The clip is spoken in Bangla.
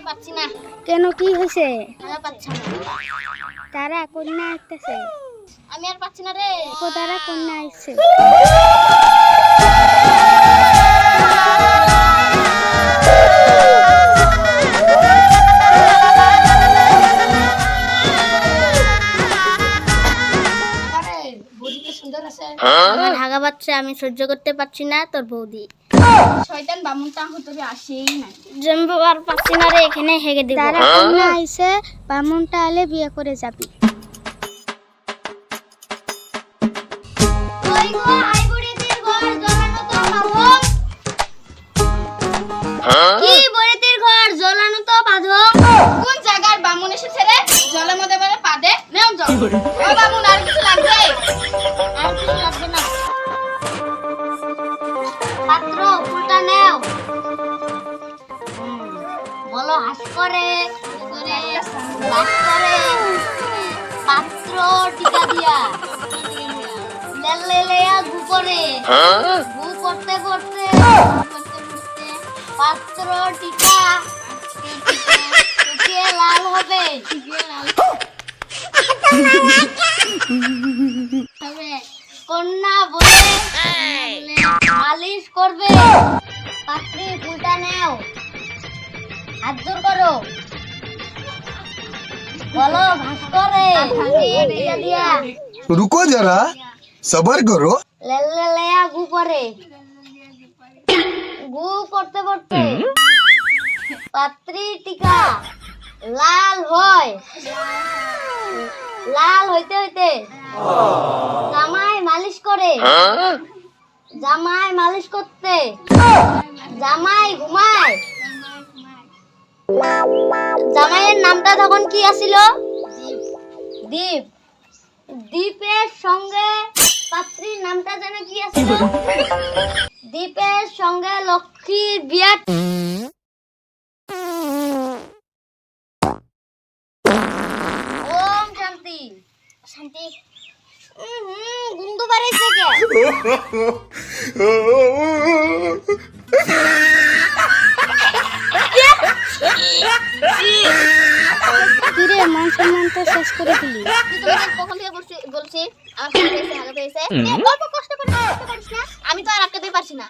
পাচ্ছি না। কেন, কি হয়েছে? আমি পাচ্ছি না। তারা কন্যা আসতেছে। আমি আর পাচ্ছি না রে। তারা কন্যা আসছে। আমার হাগা বাচ্চা আমি সহ্য করতে পারছি না তোর বৌদি। শয়তান বামুনটা হুতুরে আসেই না। জম্বু আর পাচ্ছি না রে, এখানে হেগে দিব। তারা কন্যা আইছে, বামুনটা আলে বিয়ে করে যাবি। ওই গো আই বুড়িতির ঘর জ্বলানো তো বাঁধো। কি বুড়িতির ঘর জ্বলানো তো বাঁধো? কোন জায়গার বামুন এসেছে রে? জলের মধ্যে বলে পাদে নেও যাও। ও বামুন আর কিছু লাগবে? আর কিছু লাগবে না। পাত্র ফুলটা নেও। বলো হাস করে বাস করে পাত্র টিকা দিয়া লেলেয়া গু করে গু করতে করতে পাত্র টিকা টিকে লাল হবে। কন্যা বলে মালিশ করবে। পাত্রী ফুলটা নেও, হাত জোর করো, বলো ভাস করে দিয়া रुको जरा सबर करो। লেলেয়া গু করে গু করতে করতে পাত্রী টিকা লাল হয়। লাল হইতে হইতে জামাই মালিশ করে। জামাই মালিশ করতে জামাই ঘুমায়। জামাইয়ের নামটা তখন কি আছিল? দীপ। দীপের সঙ্গে পাত্রীর নামটা যেন কি আছিল? দীপের সঙ্গে লক্ষ্মীর বিয়া। ওম শান্তি। শান্তি। গুন্দু বাড়াইছে কে? কিরে, মান সম্মান তো শেষ করে দিলি। তুই তোমাকে কখন থেকে বলছি আমার পেটে এসে হাগাতে এসে অল্প কষ্ট করে করতে পারিস না? আমি তো আর আটকাতেই পারছি না।